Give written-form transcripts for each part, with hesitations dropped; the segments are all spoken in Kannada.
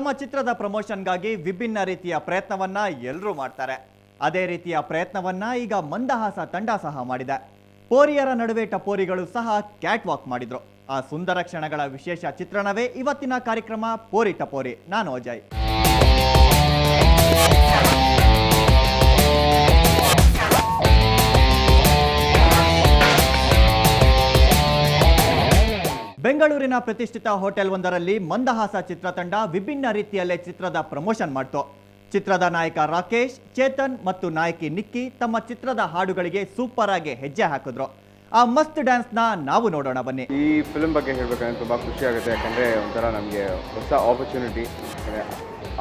ತಮ್ಮ ಚಿತ್ರದ ಪ್ರಮೋಷನ್ಗಾಗಿ ವಿಭಿನ್ನ ರೀತಿಯ ಪ್ರಯತ್ನವನ್ನ ಎಲ್ಲರೂ ಮಾಡ್ತಾರೆ. ಅದೇ ರೀತಿಯ ಪ್ರಯತ್ನವನ್ನ ಈಗ ಮಂದಹಾಸ ತಂಡ ಸಹ ಮಾಡಿದೆ. ಪೋರಿಯರ ನಡುವೆ ಟಪೋರಿಗಳು ಸಹ ಕ್ಯಾಟ್ ವಾಕ್ ಮಾಡಿದ್ರು. ಆ ಸುಂದರ ಕ್ಷಣಗಳ ವಿಶೇಷ ಚಿತ್ರಣವೇ ಇವತ್ತಿನ ಕಾರ್ಯಕ್ರಮ ಪೋರಿ ಟಪೋರಿ. ನಾನು ಅಜಯ್. ಬೆಂಗಳೂರಿನ ಪ್ರತಿಷ್ಠಿತ ಹೋಟೆಲ್ ಒಂದರಲ್ಲಿ ಮಂದಹಾಸ ಚಿತ್ರತಂಡ ವಿಭಿನ್ನ ರೀತಿಯಲ್ಲೇ ಚಿತ್ರದ ಪ್ರಮೋಷನ್ ಮಾಡ್ತು. ಚಿತ್ರದ ನಾಯಕ ರಾಕೇಶ್, ಚೇತನ್ ಮತ್ತು ನಾಯಕಿ ನಿಕ್ಕಿ ತಮ್ಮ ಚಿತ್ರದ ಹಾಡುಗಳಿಗೆ ಸೂಪರ್ ಆಗಿ ಹೆಜ್ಜೆ ಹಾಕಿದ್ರು. ಆ ಮಸ್ತ್ ಡ್ಯಾನ್ಸ್ ನ ನಾವು ನೋಡೋಣ ಬನ್ನಿ. ಈ ಫಿಲ್ಮ್ ಬಗ್ಗೆ ಹೇಳ್ಬೇಕಂದ್ರೆ ತುಂಬ ಖುಷಿ ಆಗುತ್ತೆ. ಯಾಕಂದರೆ ಒಂಥರ ನಮಗೆ ಹೊಸ ಆಪರ್ಚುನಿಟಿ.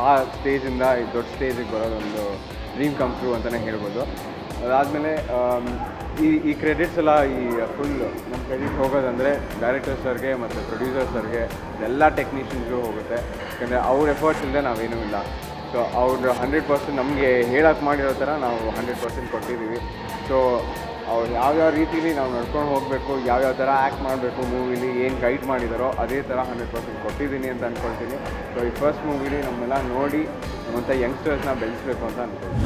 ಆ ಸ್ಟೇಜಿಂದ ಈ ದೊಡ್ಡ ಸ್ಟೇಜಿಗೆ ಬರೋದೊಂದು ಡ್ರೀಮ್ ಕಮ್ ಟ್ರೂ ಅಂತಲೇ ಹೇಳ್ಬೋದು. ಅದಾದಮೇಲೆ ಈ ಕ್ರೆಡಿಟ್ಸ್ ಎಲ್ಲ ಈ ಫುಲ್ ನಮ್ಮ ಕ್ರೆಡಿಟ್ ಹೋಗೋದಂದರೆ ಡೈರೆಕ್ಟರ್ ಸರ್ಗೆ ಮತ್ತು ಪ್ರೊಡ್ಯೂಸರ್ ಸರ್ಗೆ, ಎಲ್ಲ ಟೆಕ್ನಿಷಿಯನ್ಸ್ಗೂ ಹೋಗುತ್ತೆ. ಯಾಕಂದರೆ ಅವ್ರ ಎಫರ್ಟ್ಸ್ ಇಲ್ಲದೆ ನಾವೇನೂ ಇಲ್ಲ. ಸೊ ಅವ್ರು 100% ನಮಗೆ ಹೇಳಕ್ಕೆ ಮಾಡಿರೋ ಥರ ನಾವು 100% ಕೊಟ್ಟಿದ್ದೀವಿ. ಸೊ ಅವ್ರು ಯಾವ್ಯಾವ ರೀತಿಲಿ ನಾವು ನಡ್ಕೊಂಡು ಹೋಗಬೇಕು, ಯಾವ್ಯಾವ ಥರ ಆ್ಯಕ್ಟ್ ಮಾಡಬೇಕು ಮೂವಿಲಿ ಏನು ಗೈಡ್ ಮಾಡಿದಾರೋ ಅದೇ ಥರ 100% ಕೊಟ್ಟಿದ್ದೀನಿ ಅಂತ ಅಂದ್ಕೊಳ್ತೀನಿ. ಸೊ ಈ ಫಸ್ಟ್ ಮೂವಿಲಿ ನಮ್ಮೆಲ್ಲ ನೋಡಿ ನಮ್ಮಂಥ ಯಂಗ್ಸ್ಟರ್ಸ್ನ ಬೆಳೆಸಬೇಕು ಅಂತ ಅಂದ್ಕೊಳ್ತೀನಿ.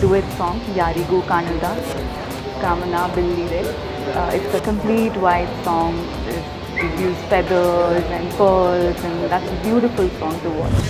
Duet song Yarigu Kanada Kamana Billire. It's a complete white song. We use feathers and pearls, and that's a beautiful song to watch.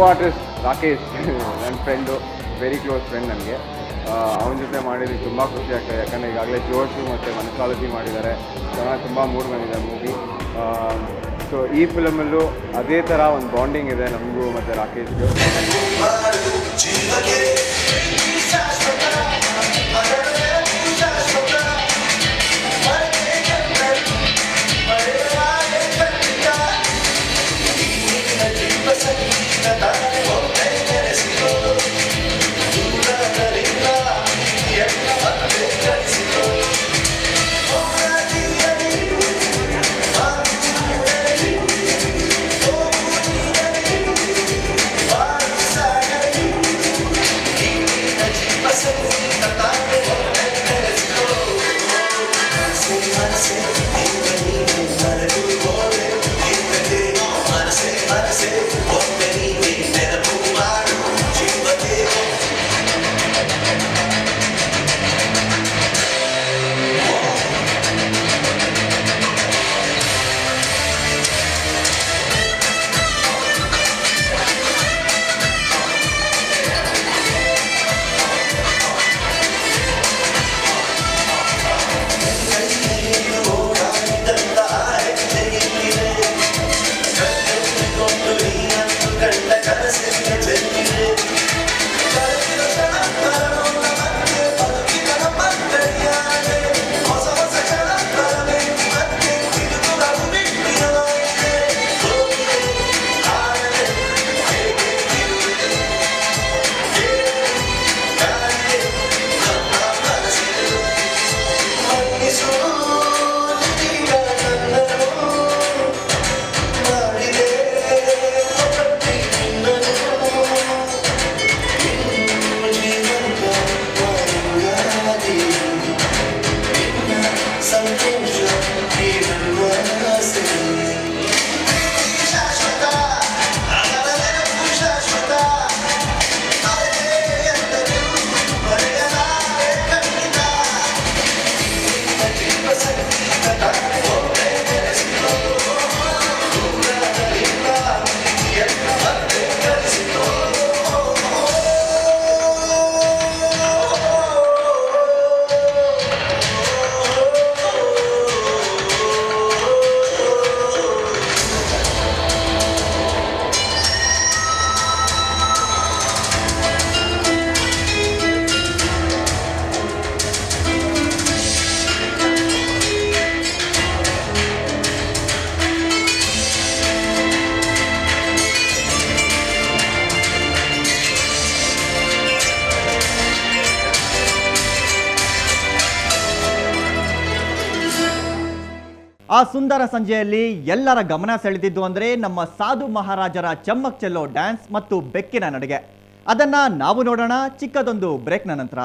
Artist Rakesh ನನ್ನ ಫ್ರೆಂಡು, ವೆರಿ ಕ್ಲೋಸ್ ಫ್ರೆಂಡ್ ನನಗೆ. ಅವನ ಜೊತೆ ಮಾಡಿದ್ದು ತುಂಬ ಖುಷಿ ಆಗ್ತದೆ. ಯಾಕಂದರೆ ಈಗಾಗಲೇ ಜೋಶು ಮತ್ತು ಮನಸಾಲಜಿ ಮಾಡಿದ್ದಾರೆ. ಚೆನ್ನಾಗಿ ತುಂಬ ಮೂಡ್ ಬಂದಿದೆ ಮೂವಿ. ಸೊ ಈ ಫಿಲಮಲ್ಲೂ ಅದೇ ಥರ ಒಂದು ಬಾಂಡಿಂಗ್ ಇದೆ ನಮಗೂ ಮತ್ತು ರಾಕೇಶ್ಗೂ. ಆ ಸುಂದರ ಸಂಜೆಯಲ್ಲಿ ಎಲ್ಲರ ಗಮನ ಸೆಳೆದಿದ್ದು ಅಂದರೆ ನಮ್ಮ ಸಾಧು ಮಹಾರಾಜರ ಚಮ್ಮಕ್ ಚೆಲ್ಲೋ ಡ್ಯಾನ್ಸ್ ಮತ್ತು ಬೆಕ್ಕಿನ ನಡಿಗೆ. ಅದನ್ನ ನಾವು ನೋಡೋಣ ಚಿಕ್ಕದೊಂದು ಬ್ರೇಕ್ನ ನಂತರ.